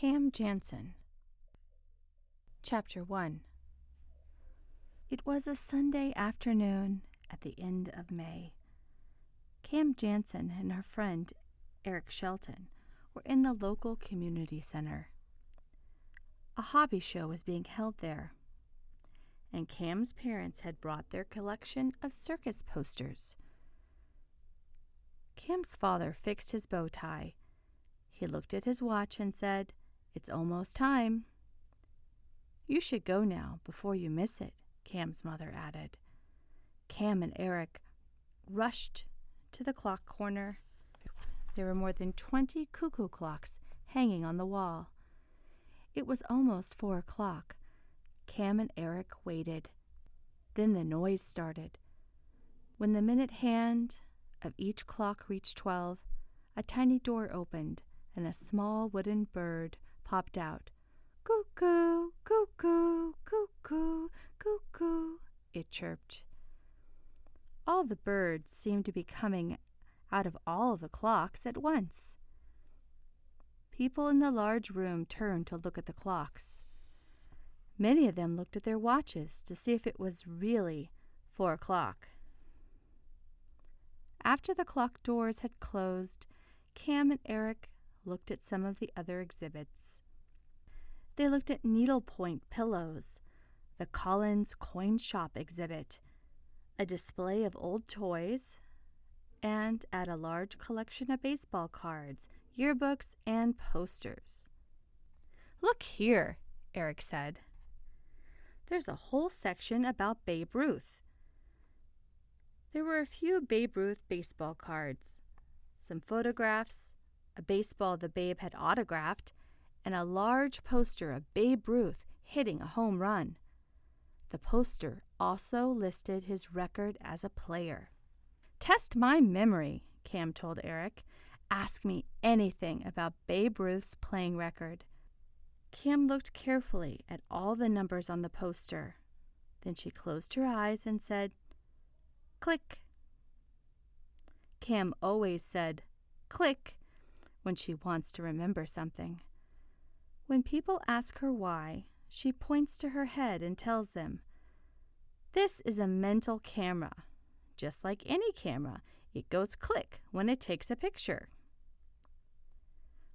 Jansen. Chapter 1. It was a Sunday afternoon at the end of May. Cam Jansen and her friend Eric Shelton were in the local community center. A hobby show was being held there, and Cam's parents had brought their collection of circus posters. Cam's father fixed his bow tie. He looked at his watch and said, "It's almost time." "You should go now before you miss it," Cam's mother added. Cam and Eric rushed to the clock corner. There were more than 20 cuckoo clocks hanging on the wall. It was almost 4 o'clock. Cam and Eric waited. Then the noise started. When the minute hand of each clock reached 12, a tiny door opened and a small wooden bird popped out. "Cuckoo, cuckoo, cuckoo, cuckoo," it chirped. All the birds seemed to be coming out of all the clocks at once. People in the large room turned to look at the clocks. Many of them looked at their watches to see if it was really 4 o'clock. After the clock doors had closed, Cam and Eric looked at some of the other exhibits. They looked at needlepoint pillows, the Collins Coin Shop exhibit, a display of old toys, and at a large collection of baseball cards, yearbooks, and posters. "Look here," Eric said. "There's a whole section about Babe Ruth." There were a few Babe Ruth baseball cards, some photographs, a baseball the Babe had autographed, and a large poster of Babe Ruth hitting a home run. The poster also listed his record as a player. "Test my memory," Cam told Eric. "Ask me anything about Babe Ruth's playing record." Cam looked carefully at all the numbers on the poster. Then she closed her eyes and said, "Click." Cam always said, "Click," when she wants to remember something. When people ask her why, she points to her head and tells them, "This is a mental camera. Just like any camera, it goes click when it takes a picture."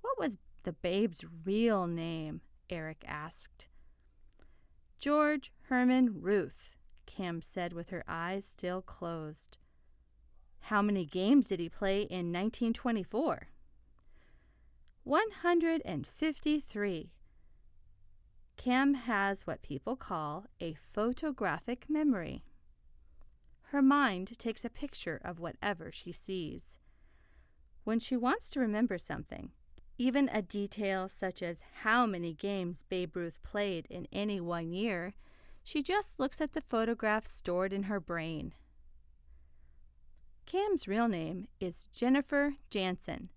"What was the Babe's real name?" Eric asked. "George Herman Ruth," Cam said with her eyes still closed. "How many games did he play in 1924? 153. Cam has what people call a photographic memory. Her mind takes a picture of whatever she sees. When she wants to remember something, even a detail such as how many games Babe Ruth played in any one year, she just looks at the photographs stored in her brain. Cam's real name is Jennifer Jansen.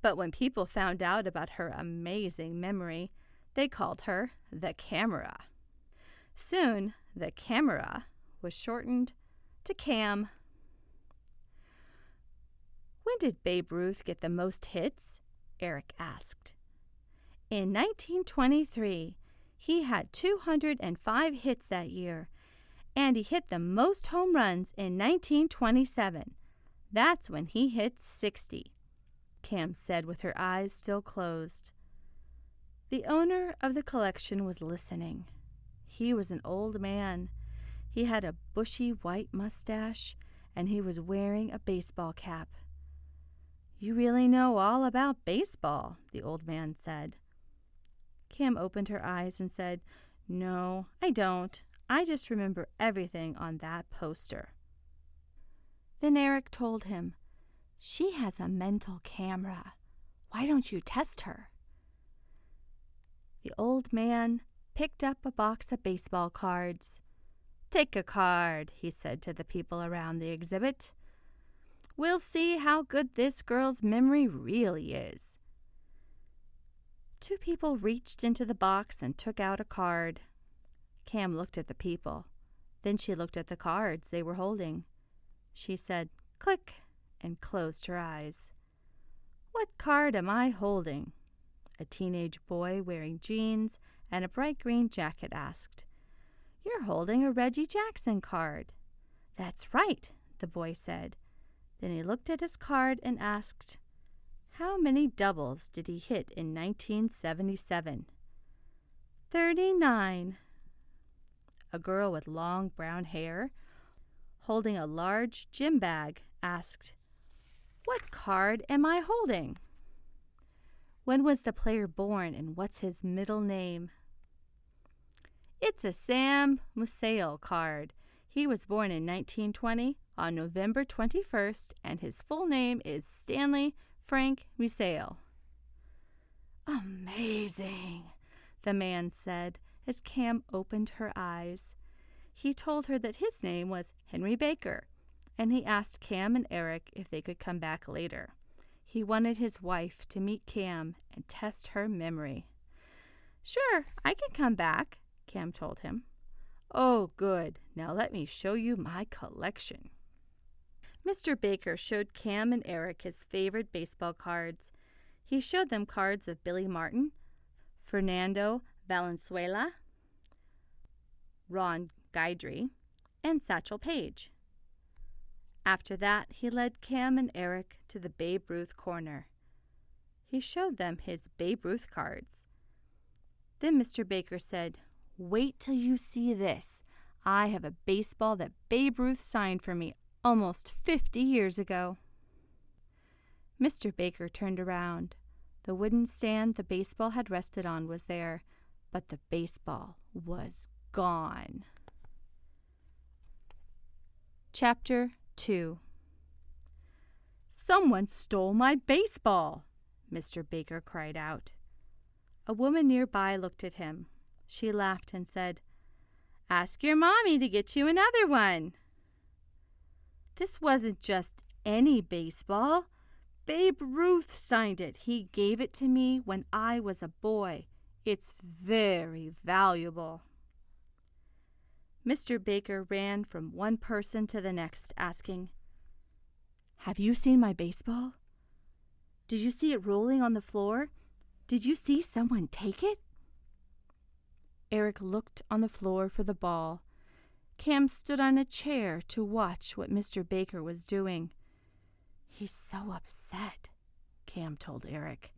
But when people found out about her amazing memory, they called her the Camera. Soon, the Camera was shortened to Cam. "When did Babe Ruth get the most hits?" Eric asked. "In 1923. He had 205 hits that year, and he hit the most home runs in 1927. That's when he hit 60, Cam said with her eyes still closed. The owner of the collection was listening. He was an old man. He had a bushy white mustache, and he was wearing a baseball cap. "You really know all about baseball," the old man said. Cam opened her eyes and said, "No, I don't. I just remember everything on that poster." Then Eric told him, "She has a mental camera. Why don't you test her?" The old man picked up a box of baseball cards. "Take a card," he said to the people around the exhibit. "We'll see how good this girl's memory really is." 2 people reached into the box and took out a card. Cam looked at the people. Then she looked at the cards they were holding. She said, "Click," and closed her eyes. "What card am I holding?" A teenage boy wearing jeans and a bright green jacket asked. "You're holding a Reggie Jackson card." "That's right," the boy said. Then he looked at his card and asked, "How many doubles did he hit in 1977? 39. A girl with long brown hair, holding a large gym bag, asked, "What card am I holding?" "When was the player born and what's his middle name?" "It's a Sam Musial card. He was born in 1920 on November 21st, and his full name is Stanley Frank Musial." "Amazing," the man said as Cam opened her eyes. He told her that his name was Henry Baker, and he asked Cam and Eric if they could come back later. He wanted his wife to meet Cam and test her memory. "Sure, I can come back," Cam told him. "Oh, good. Now let me show you my collection." Mr. Baker showed Cam and Eric his favorite baseball cards. He showed them cards of Billy Martin, Fernando Valenzuela, Ron Guidry, and Satchel Paige. After that, he led Cam and Eric to the Babe Ruth corner. He showed them his Babe Ruth cards. Then Mr. Baker said, "Wait till you see this. I have a baseball that Babe Ruth signed for me almost 50 years ago." Mr. Baker turned around. The wooden stand the baseball had rested on was there, but the baseball was gone. Chapter 2. "Someone stole my baseball!" Mr. Baker cried out. A woman nearby looked at him. She laughed and said, "Ask your mommy to get you another one." "This wasn't just any baseball. Babe Ruth signed it. He gave it to me when I was a boy. It's very valuable." Mr. Baker ran from one person to the next, asking, "Have you seen my baseball? Did you see it rolling on the floor? Did you see someone take it?" Eric looked on the floor for the ball. Cam stood on a chair to watch what Mr. Baker was doing. "He's so upset," Cam told Eric.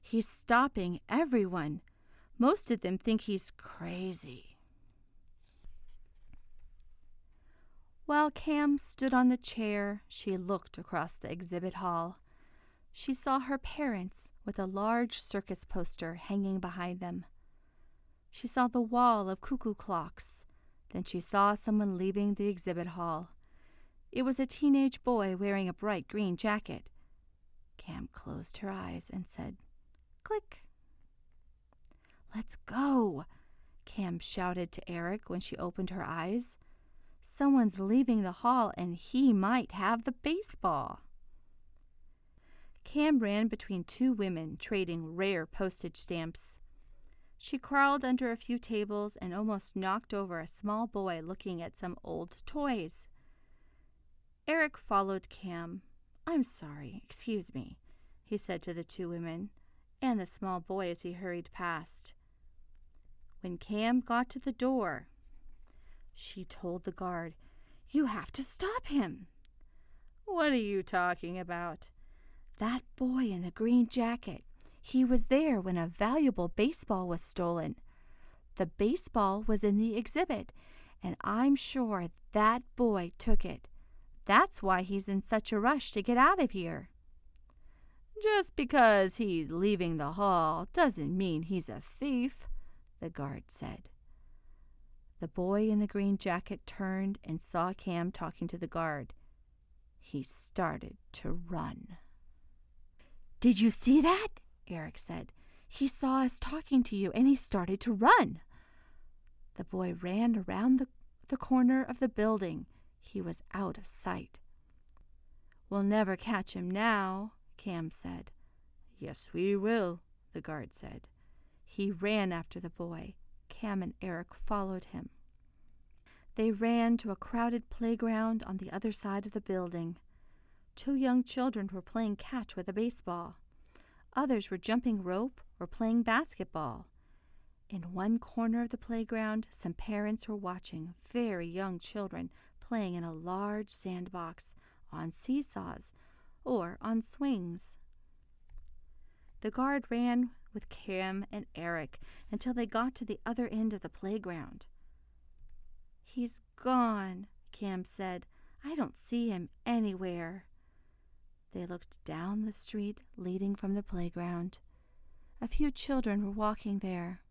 "He's stopping everyone. Most of them think he's crazy." While Cam stood on the chair, she looked across the exhibit hall. She saw her parents with a large circus poster hanging behind them. She saw the wall of cuckoo clocks. Then she saw someone leaving the exhibit hall. It was a teenage boy wearing a bright green jacket. Cam closed her eyes and said, "Click." "Let's go," Cam shouted to Eric when she opened her eyes. "Someone's leaving the hall and he might have the baseball." Cam ran between two women trading rare postage stamps. She crawled under a few tables and almost knocked over a small boy looking at some old toys. Eric followed Cam. "I'm sorry, excuse me," he said to the two women and the small boy as he hurried past. When Cam got to the door, she told the guard, "You have to stop him." "What are you talking about?" "That boy in the green jacket. He was there when a valuable baseball was stolen. The baseball was in the exhibit, and I'm sure that boy took it. That's why he's in such a rush to get out of here." "Just because he's leaving the hall doesn't mean he's a thief," the guard said. The boy in the green jacket turned and saw Cam talking to the guard. He started to run. "Did you see that?" Eric said. "He saw us talking to you and he started to run." The boy ran around the corner of the building. He was out of sight. "We'll never catch him now," Cam said. "Yes, we will," the guard said. He ran after the boy. Cam and Eric followed him. They ran to a crowded playground on the other side of the building. Two young children were playing catch with a baseball. Others were jumping rope or playing basketball. In one corner of the playground, some parents were watching very young children playing in a large sandbox, on seesaws, or on swings. The guard ran with Cam and Eric until they got to the other end of the playground. "He's gone," Cam said. "I don't see him anywhere." They looked down the street leading from the playground. A few children were walking there.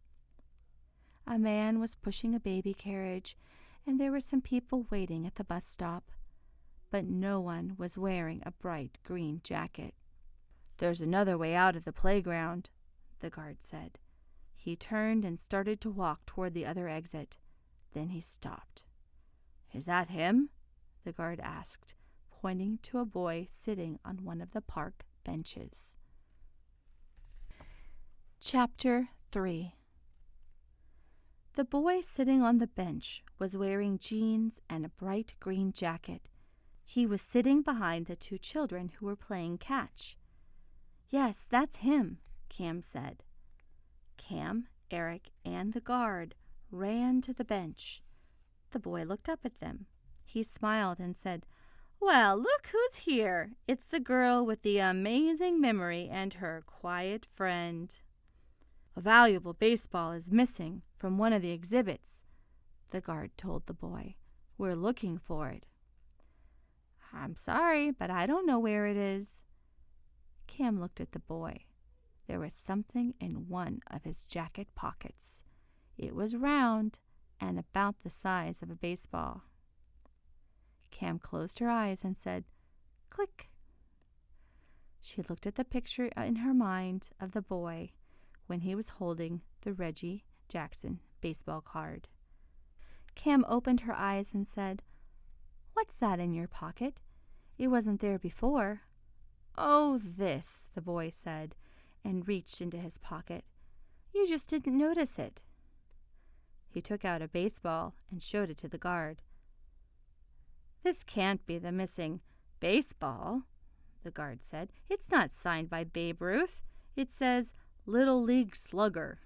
A man was pushing a baby carriage, and there were some people waiting at the bus stop, but no one was wearing a bright green jacket. "There's another way out of the playground," the guard said. He turned and started to walk toward the other exit. Then he stopped. "Is that him?" the guard asked, pointing to a boy sitting on one of the park benches. Chapter 3. The boy sitting on the bench was wearing jeans and a bright green jacket. He was sitting behind the two children who were playing catch. "Yes, that's him," Cam said. Cam, Eric, and the guard ran to the bench. The boy looked up at them. He smiled and said, "Well, look who's here. It's the girl with the amazing memory and her quiet friend." "A valuable baseball is missing from one of the exhibits," the guard told the boy. "We're looking for it." "I'm sorry, but I don't know where it is." Cam looked at the boy. There was something in one of his jacket pockets. It was round and about the size of a baseball. Cam closed her eyes and said, "Click." She looked at the picture in her mind of the boy when he was holding the Reggie Jackson baseball card. Cam opened her eyes and said, "What's that in your pocket? It wasn't there before." "Oh, this," the boy said, and reached into his pocket. "You just didn't notice it." He took out a baseball and showed it to the guard. "This can't be the missing baseball," the guard said. "It's not signed by Babe Ruth. It says Little League Slugger."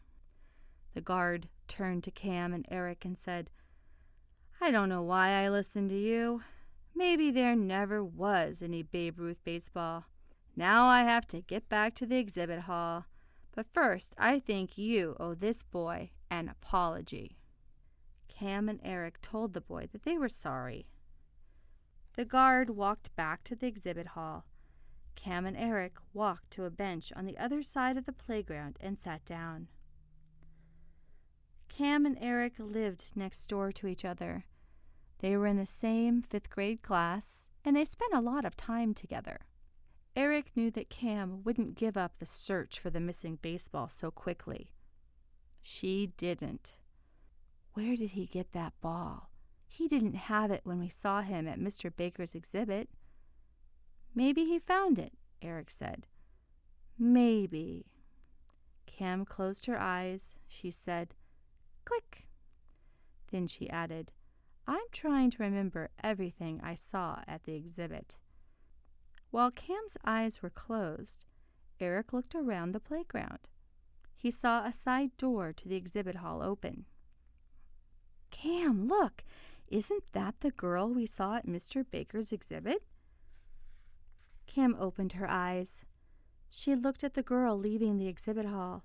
The guard turned to Cam and Eric and said, "I don't know why I listened to you. Maybe there never was any Babe Ruth baseball. Now I have to get back to the exhibit hall. But first, I think you owe this boy an apology." Cam and Eric told the boy that they were sorry. The guard walked back to the exhibit hall. Cam and Eric walked to a bench on the other side of the playground and sat down. Cam and Eric lived next door to each other. They were in the same 5th grade class, and they spent a lot of time together. Eric knew that Cam wouldn't give up the search for the missing baseball so quickly. She didn't. Where did he get that ball? He didn't have it when we saw him at Mr. Baker's exhibit. "Maybe he found it," Eric said. "Maybe." Cam closed her eyes. She said, "Click." Then she added, "I'm trying to remember everything I saw at the exhibit." While Cam's eyes were closed, Eric looked around the playground. He saw a side door to the exhibit hall open. "Cam, look! Isn't that the girl we saw at Mr. Baker's exhibit?" Cam opened her eyes. She looked at the girl leaving the exhibit hall.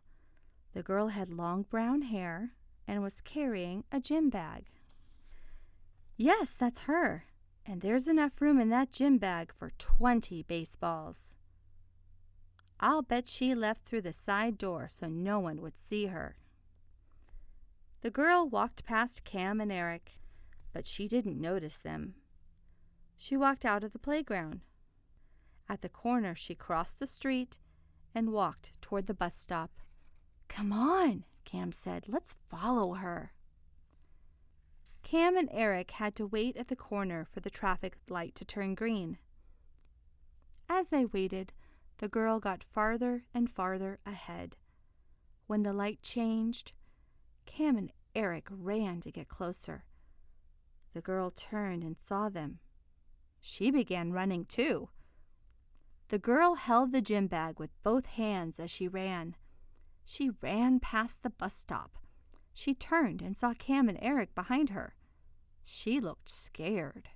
The girl had long brown hair and was carrying a gym bag. "Yes, that's her. And there's enough room in that gym bag for 20 baseballs." "I'll bet she left through the side door so no one would see her." The girl walked past Cam and Eric, but she didn't notice them. She walked out of the playground. At the corner, she crossed the street and walked toward the bus stop. "Come on," Cam said. "Let's follow her." Cam and Eric had to wait at the corner for the traffic light to turn green. As they waited, the girl got farther and farther ahead. When the light changed, Cam and Eric ran to get closer. The girl turned and saw them. She began running too. The girl held the gym bag with both hands as she ran. She ran past the bus stop. She turned and saw Cam and Eric behind her. She looked scared.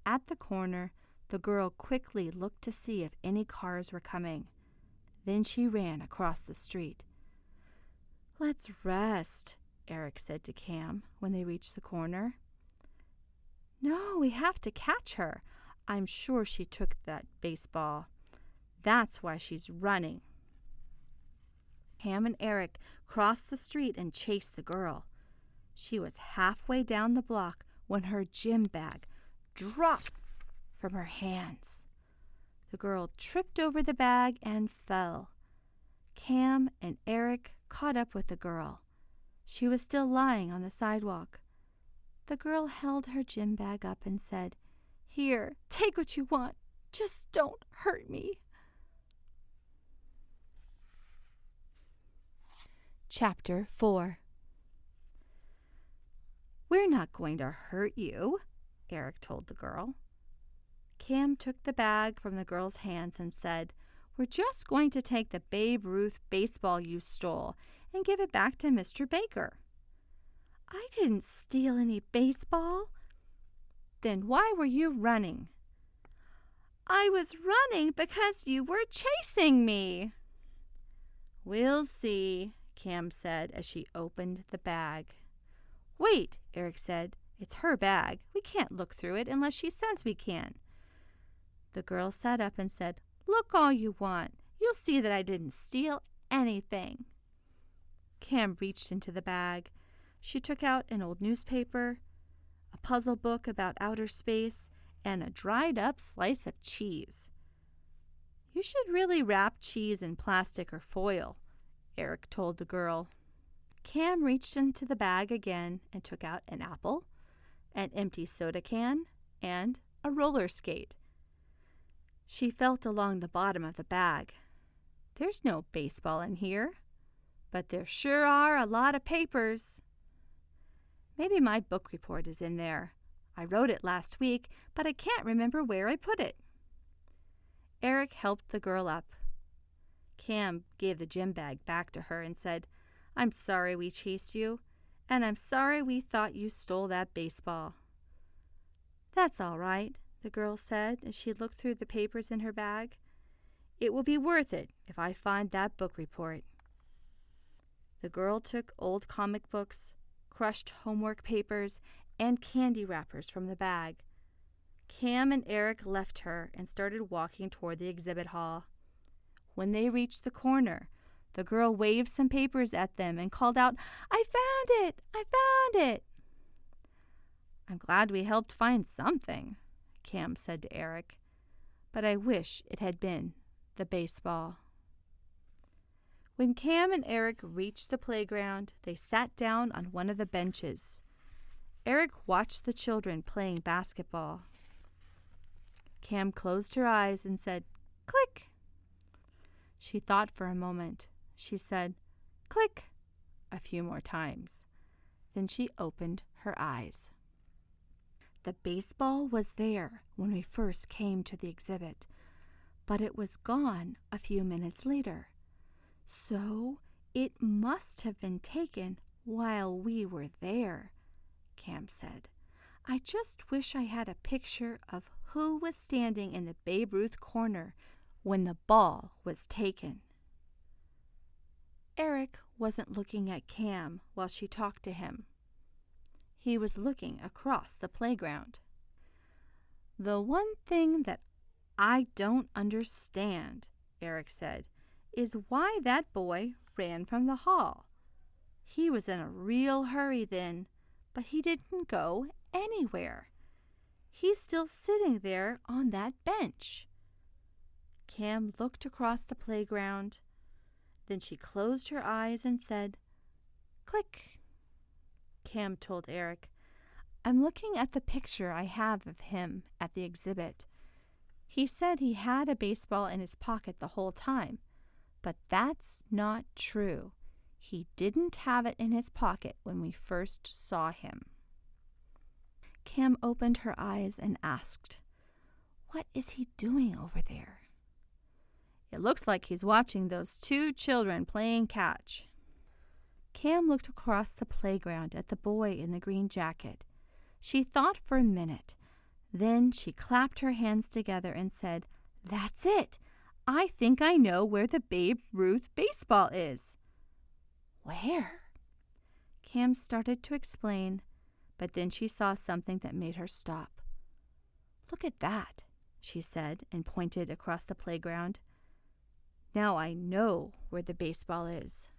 At the corner, the girl quickly looked to see if any cars were coming. Then she ran across the street. "Let's rest," Eric said to Cam when they reached the corner. "No, we have to catch her. I'm sure she took that baseball. That's why she's running." Cam and Eric crossed the street and chased the girl. She was halfway down the block when her gym bag dropped from her hands. The girl tripped over the bag and fell. Cam and Eric caught up with the girl. She was still lying on the sidewalk. The girl held her gym bag up and said, "Here, take what you want. Just don't hurt me." Chapter 4. "We're not going to hurt you," Eric told the girl. Cam took the bag from the girl's hands and said, "We're just going to take the Babe Ruth baseball you stole and give it back to Mr. Baker." "I didn't steal any baseball." "Then why were you running?" "I was running because you were chasing me." "We'll see," Cam said as she opened the bag. "Wait," Eric said. "It's her bag. We can't look through it unless she says we can." The girl sat up and said, "Look all you want. You'll see that I didn't steal anything." Cam reached into the bag. She took out an old newspaper, a puzzle book about outer space, and a dried-up slice of cheese. "You should really wrap cheese in plastic or foil," Eric told the girl. Cam reached into the bag again and took out an apple, an empty soda can, and a roller skate. She felt along the bottom of the bag. "There's no baseball in here, but there sure are a lot of papers. Maybe my book report is in there. I wrote it last week, but I can't remember where I put it." Eric helped the girl up. Cam gave the gym bag back to her and said, "I'm sorry we chased you, and I'm sorry we thought you stole that baseball." "That's all right," the girl said as she looked through the papers in her bag. "It will be worth it if I find that book report." The girl took old comic books, crushed homework papers, and candy wrappers from the bag. Cam and Eric left her and started walking toward the exhibit hall. When they reached the corner, the girl waved some papers at them and called out, "I found it! I found it!" "I'm glad we helped find something," Cam said to Eric, "but I wish it had been the baseball." When Cam and Eric reached the playground, they sat down on one of the benches. Eric watched the children playing basketball. Cam closed her eyes and said, "Click." She thought for a moment. She said, "Click," a few more times. Then she opened her eyes. The baseball was there when we first came to the exhibit, but it was gone a few minutes later. So it must have been taken while we were there, Cam said. "I just wish I had a picture of who was standing in the Babe Ruth corner when the ball was taken." Eric wasn't looking at Cam while she talked to him. He was looking across the playground. "The one thing that I don't understand," Eric said, "is why that boy ran from the hall. He was in a real hurry then, but he didn't go anywhere. He's still sitting there on that bench." Cam looked across the playground. Then she closed her eyes and said, "Click." Cam told Eric, "I'm looking at the picture I have of him at the exhibit. He said he had a baseball in his pocket the whole time, but that's not true. He didn't have it in his pocket when we first saw him." Cam opened her eyes and asked, What is he doing over there? It looks like he's watching those two children playing catch. Cam looked across the playground at the boy in the green jacket. She thought for a minute. Then she clapped her hands together and said, "That's it! I think I know where the Babe Ruth baseball is." "Where?" Cam started to explain, but then she saw something that made her stop. "Look at that," she said, and pointed across the playground. "Now I know where the baseball is."